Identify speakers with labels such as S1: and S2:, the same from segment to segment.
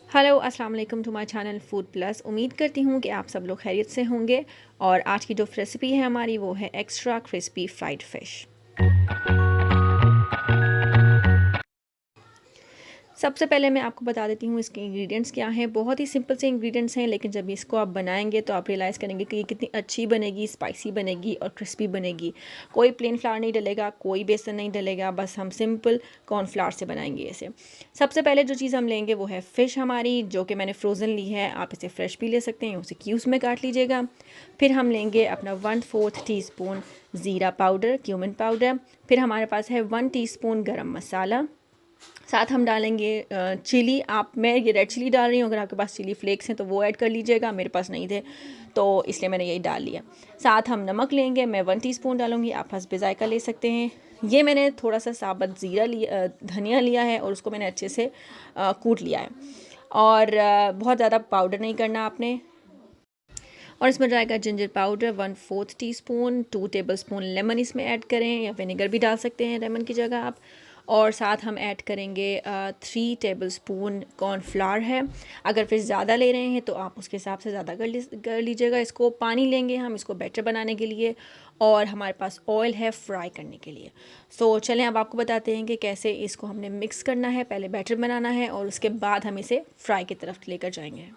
S1: Hello अस्सलाम वालेकुम to my channel food plus. उम्मीद करती हूँ कि आप सब लोग खैरियत से होंगे। और आज की जो रेसिपी है हमारी वो है एक्स्ट्रा क्रिस्पी फ्राइड फ़िश। सबसे पहले मैं आपको बता देती हूँ इसके इंग्रेडिएंट्स क्या हैं। बहुत ही सिंपल से इंग्रेडिएंट्स हैं, लेकिन जब इसको आप बनाएंगे तो आप रियलाइज़ करेंगे कि ये कितनी अच्छी बनेगी, स्पाइसी बनेगी और क्रिस्पी बनेगी। कोई प्लेन फ्लावर नहीं डलेगा, कोई बेसन नहीं डलेगा, बस हम सिंपल कॉर्नफ्लावर से बनाएंगे इसे। सबसे पहले जो चीज़ हम लेंगे वो है फ़िश हमारी, जो कि मैंने फ्रोज़न ली है। आप इसे फ्रेश भी ले सकते हैं, उसे क्यूब्स में काट लीजिएगा। फिर हम लेंगे अपना 1/4 टीस्पून ज़ीरा पाउडर, क्यूमिन पाउडर। फिर हमारे पास है 1 टीस्पून गरम मसाला। साथ हम डालेंगे चिली। मैं ये रेड चिली डाल रही हूँ, अगर आपके पास चिली फ्लेक्स हैं तो वो ऐड कर लीजिएगा, मेरे पास नहीं थे तो इसलिए मैंने यही डाल लिया। साथ हम नमक लेंगे, मैं 1 टीस्पून डालूँगी, आप हस्बे ज़ायका ले सकते हैं। ये मैंने थोड़ा सा साबुत ज़ीरा लिया, धनिया लिया है और उसको मैंने अच्छे से कूट लिया है। और बहुत ज़्यादा पाउडर नहीं करना आपने। और इसमें जाएगा ginger powder 1/4 teaspoon. 2 tablespoon lemon इसमें ऐड करें, या विनेगर भी डाल सकते हैं लेमन की जगह आप। और साथ हम ऐड करेंगे 3 टेबलस्पून कॉर्नफ्लावर है। अगर फिर ज़्यादा ले रहे हैं तो आप उसके हिसाब से ज़्यादा कर लीजिएगा। इसको पानी लेंगे हम इसको बैटर बनाने के लिए, और हमारे पास ऑयल है फ्राई करने के लिए। सो चलें अब आपको बताते हैं कि कैसे इसको हमने मिक्स करना है। पहले बैटर बनाना है और उसके बाद हम इसे फ्राई की तरफ लेकर जाएंगे।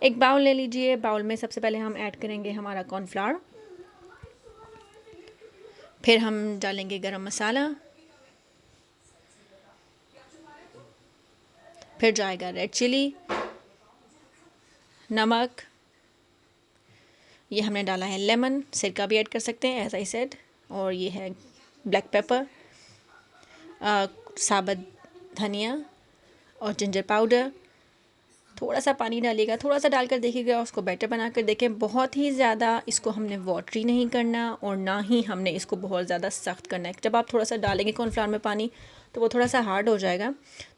S1: एक बाउल ले लीजिए। बाउल में सबसे पहले हम ऐड करेंगे हमारा कॉर्नफ्लावर। फिर हम डालेंगे गरम मसाला। फिर जाएगा रेड चिली, नमक, ये हमने डाला है लेमन, सिरका भी ऐड कर सकते हैं एज आई सेड। और ये है ब्लैक पेपर, साबुत धनिया और जिंजर पाउडर। थोड़ा सा पानी डालिएगा, थोड़ा सा डालकर देखिएगा, उसको बैटर बना कर देखें। बहुत ही ज़्यादा इसको हमने वाटरी नहीं करना और ना ही हमने इसको बहुत ज़्यादा सख्त करना है। जब आप थोड़ा सा डालेंगे कॉर्नफ्लावर में पानी तो वो थोड़ा सा हार्ड हो जाएगा।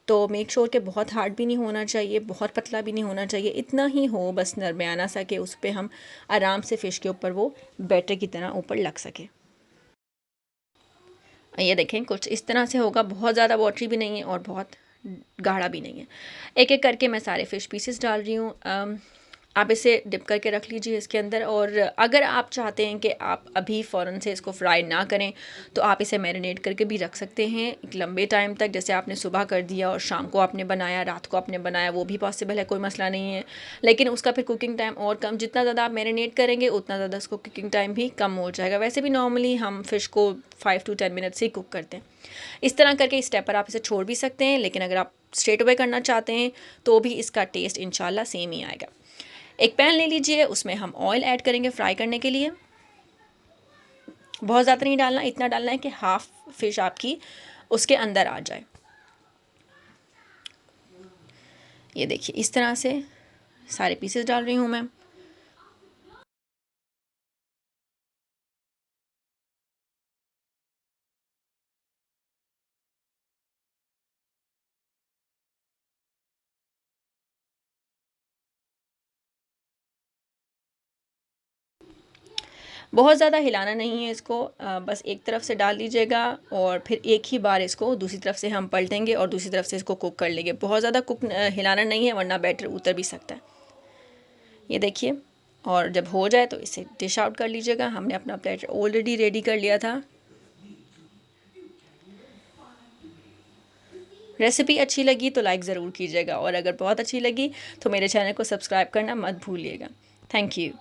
S1: तो मेक श्योर कि बहुत हार्ड भी नहीं होना चाहिए, बहुत पतला भी नहीं होना चाहिए, इतना ही हो बस दरमियाना सा कि उस पर हम आराम से फ़िश के ऊपर वो बैटर की तरह ऊपर लग सके। ये देखें कुछ इस तरह से होगा, बहुत ज़्यादा वाटरी भी नहीं है और बहुत गाढ़ा भी नहीं है। एक एक करके मैं सारे फ़िश पीसेस डाल रही हूँ। आप इसे डिप करके रख लीजिए इसके अंदर। और अगर आप चाहते हैं कि आप अभी फ़ौरन से इसको फ्राई ना करें तो आप इसे मैरिनेट करके भी रख सकते हैं एक लंबे टाइम तक। जैसे आपने सुबह कर दिया और शाम को आपने बनाया, रात को आपने बनाया, वो भी पॉसिबल है, कोई मसला नहीं है। लेकिन उसका फिर कुकिंग टाइम और कम, जितना ज़्यादा आप मैरिनेट करेंगे उतना ज़्यादा उसको कुकिंग टाइम भी कम हो जाएगा। वैसे भी नॉर्मली हम फ़िश को 5 to 10 मिनट्स ही कुक करते हैं। इस तरह करके इस स्टेप पर आप इसे छोड़ भी सकते हैं, लेकिन अगर आप स्ट्रेट अवे करना चाहते हैं तो भी इसका टेस्ट इंशाल्लाह सेम ही आएगा। एक पैन ले लीजिए, उसमें हम ऑयल ऐड करेंगे फ्राई करने के लिए। बहुत ज़्यादा नहीं डालना, इतना डालना है कि हाफ फिश आपकी उसके अंदर आ जाए। ये देखिए इस तरह से सारे पीसेस डाल रही हूँ मैं। बहुत ज़्यादा हिलाना नहीं है इसको, बस एक तरफ से डाल दीजिएगा और फिर एक ही बार इसको दूसरी तरफ से हम पलटेंगे और दूसरी तरफ से इसको कुक कर लेंगे। बहुत ज़्यादा हिलाना नहीं है, वरना बैटर उतर भी सकता है। ये देखिए, और जब हो जाए तो इसे डिश आउट कर लीजिएगा। हमने अपना प्लेटर ऑलरेडी रेडी कर लिया था। रेसिपी अच्छी लगी तो लाइक ज़रूर कीजिएगा, और अगर बहुत अच्छी लगी तो मेरे चैनल को सब्सक्राइब करना मत भूलिएगा। Thank you.